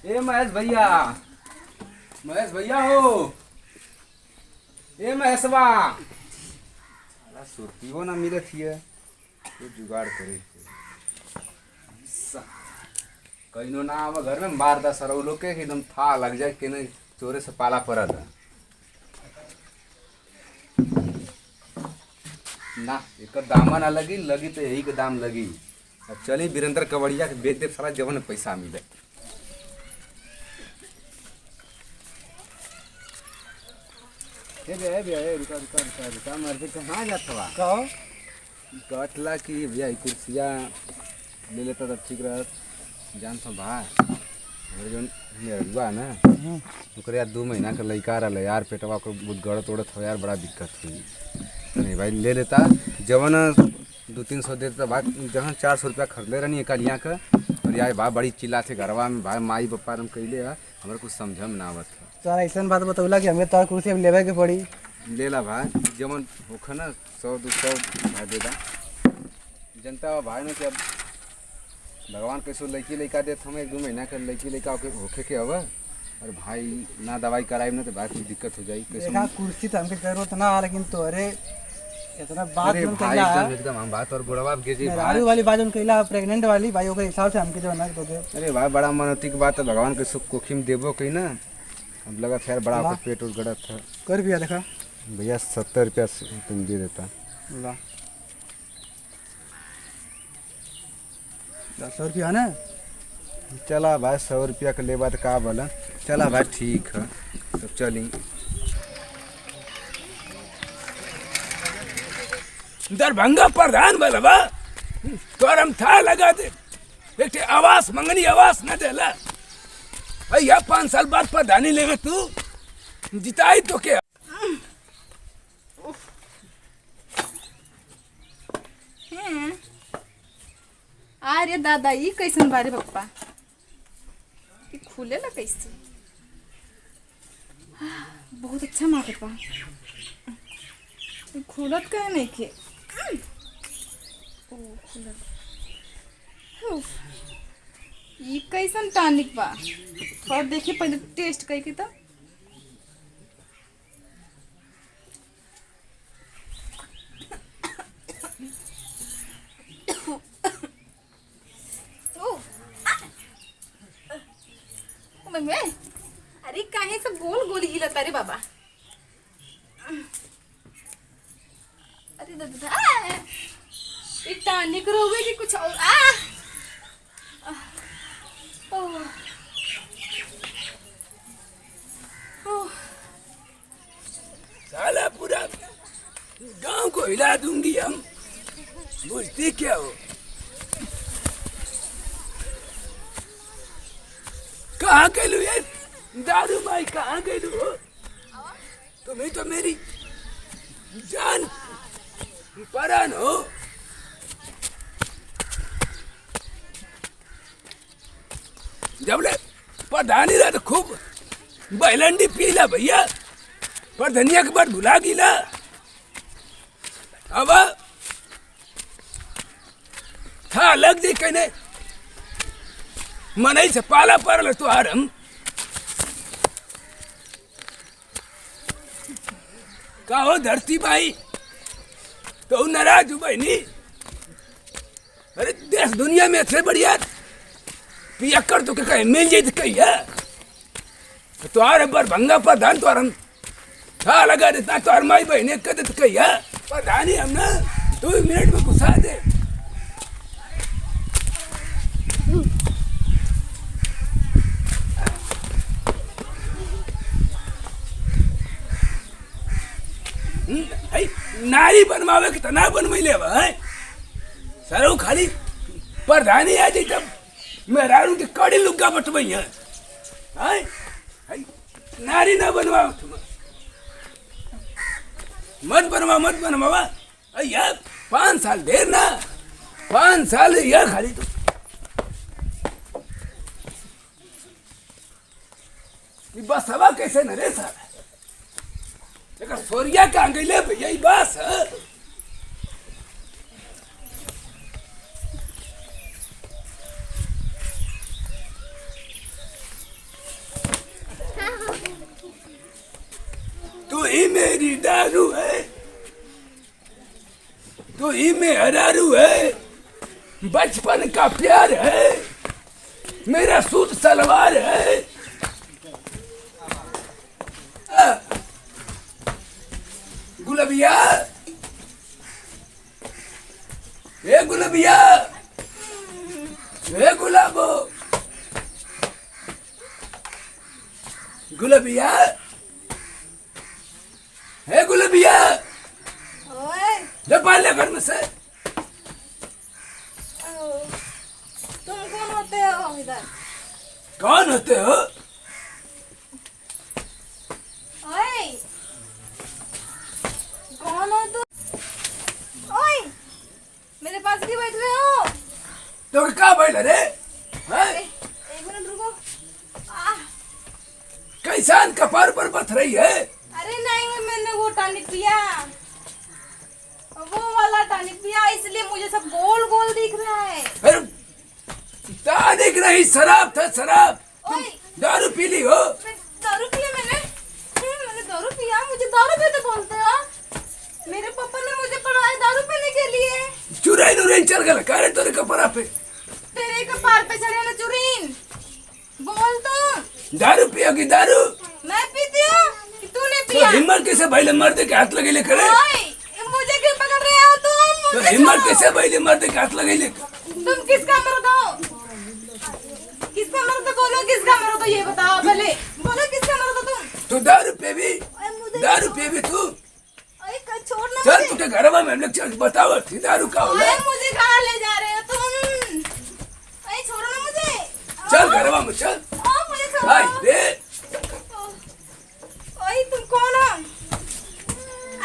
ए महेश भैया, महेश भैया हो। ए महेशवा, सुरतीओ ना मिले थिए तो जुगाड़ करे कहीं ना आवा घर में मार दा सरऊ लोग के एकदम था लग जाए कि नहीं चोरे से पाला पड़ल है ना। एक दामन ना लगी लगी तो यही के दाम लगी। अब चली वीरेंद्र कवड़िया के बेच दे सारा जवन पैसा मिले। रुका रुका रुका रुका मर्द कहाँ जात हवा? कहो कटला कि भैया कुर्सिया ले लेता तो ठीक रहत। जान तो भाई मेरे जो मेरुआ ना ओकरे यार 2 महीना का लड़का रहा यार, पेटवा को बहुत गड़त उड़त हो यार, बड़ा दिक्कत हुई। नहीं भाई ले लेता जवन 200-300 देता भाई, जहाँ 400 रुपया खरीदले रहनी एक यहाँ का। और यार भाई बड़ी चिल्ला थे घरवा में, भाई माई पप्पा हम कैले हमारे कुछ समझ में ना आवत है। तो ऐसा बात बतौला कि हमें तो कुर्सी अब लेवे के पड़ी। ले ला भाई जवन होख ना 100-200 भाई दे दा। जनता भाई ने क्या भगवान कैसे लड़की लड़का देत हमें 1-2 महीना का लड़की लड़का होके के अब। और भाई ना दवाई कराए ना तो भाई कुछ दिक्कत हो जाए। देखा कुर्सी तो हमके जरूरत ना है, लेकिन तोरे इतना बात अरे जोन भाई कइला एकदम हम बात और बुढ़वा के जी मेहरारू भाई। वाली बात जोन कइला प्रेग्नेंट वाली भाई ओके हिसाब से हमके जो ना तो दे। अरे भाई बड़ा मनौती की बात है, भगवान के सुख कोखिम देबो कहीं ना। अब लगा था यार बड़ा आपका पेट उठ गड़ा था। कर भी देखा भैया 70 रुपया तुम दे देता। ला 10 रुपया ना चला भाई 100 रुपया का लेबा तो का बोला। चला भाई ठीक है तो चली। दरभंगा प्रधान बलवा तोर हम था लगा दे एक आवास मंगनी आवास न देला। भैया 5 साल बाद प्रधानी लेवे तू जिताई तो के। अरे दादा ये कैसन बारे पप्पा ये खुले ला कैसे? बहुत अच्छा मार्केट बा। खुलत कहे नहीं के ओ खुलत। उफ, ये कैसन टॉनिक बा? थोड़ा देखिए पहले टेस्ट करके तो। अरे काहे से गोल गोल हिलता रे बाबा? अरे दादा ये टॉनिक रोगे कि कुछ और? साला पूरा गांव को हिला दूंगी हम, बुझती क्या हो? कहाँ गलू यार दारू माई, कहाँ गलू हो? तुम्हें तो मेरी जान परान हो। जब ले प्रधानी रहा तो खूब बैलंडी पीला भैया, पर धनिया के बाद भुला गिला। अब था लग दे कहने मनई से पाला पड़ल तुहार हम। का हो धरती भाई तो नाराज हो बहनी? अरे देश दुनिया में अच्छे बढ़िया पियक्कर तो कहे मिल जाए कही है तुहार भंगा प्रधान तो हम था लगा देता तुहार माई बहने कद कही है प्रधानी हम ना 2 मिनट में घुसा दे। नारी बनवावे के तना बनवैले है सरो खाली प्रधानी आ जाए तब मेहरारू के कड़ी लुग्गा बटवई है। नारी ना बनवाओ तुम, मत बनवा यार। 5 साल देर ना 5 साल यार खाली तो बस हवा कैसे न रे साला। लेकिन सोरिया कहाँ गई भैया ये बस है। मेरी दारू है, तू ही मेहरारू है, बचपन का प्यार है, मेरा सूट सलवार है। गुलाबिया, ए गुलाबिया, ए गुलाबो, गुलाबिया, ए गुलाबिया, ओए निकाल ले घर में से। तुम कौन होते हो इधर? कौन होते हो? ओए कौन हो तुम? ओए मेरे पास क्यों बैठ रहे हो? तो क्या बैठा रे? हैं? एक मिनट रुको। आह, कैसान कपार पर बथ रही है? अरे नहीं, मैंने वो टॉनिक पिया, वो वाला टॉनिक पिया, इसलिए मुझे सब गोल गोल दिख रहा है। अरे टॉनिक नहीं, शराब था, शराब। ओए दारू पी ली हो? दारू पिया मैंने दारू पिया। मुझे दारू पीते बोलते हो? मेरे पापा ने मुझे पढ़ाया दारू पीने के लिए। चुराई नुराई चल गया करे तेरे कपड़ा पे। तेरे कपार पे चढ़े ना चुरीन। बोल तो। दारू पियोगी दारू? मैं पीती हूँ कि तूने तो पिया? हिम्मत कैसे भाई मर्द के हाथ लगे ले करे? ओए, मुझे क्यों पकड़ रहे हो तुम? तो मुझे हिम्मत छोड़ो। कैसे भाई मर्द के हाथ लगे ले? तुम किसका मर्द हो? किसका मर्द? बोलो किसका मर्द हो, ये बताओ पहले। बोलो किसका मर्द हो तुम? तू दारू पे भी? ओए, मुझे दारू पे भी तू? ओए, छोड़ना चल मुझे। तुझे घर में हम लोग चल बताओ थी दारू का होला। ओए, मुझे कहाँ ले जा रहे हो तुम? ओए, छोड़ो ना मुझे। चल घर में चल। मुझे छोड़ो। हाय रे, ओए, तुम कौन हो?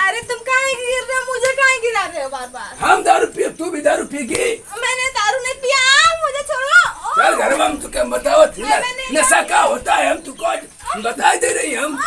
अरे तुम काहे गिर रहे हो? मुझे काहे गिरा रहे हो बार बार? हम दारू पिए, तू भी दारू पीगी? मैंने दारू नहीं पिया, मुझे छोड़ो। चल घर में हम तुझे बताओ थी ना मैंने- नशा क्या होता है, हम तुझको आज बता दे रही हम।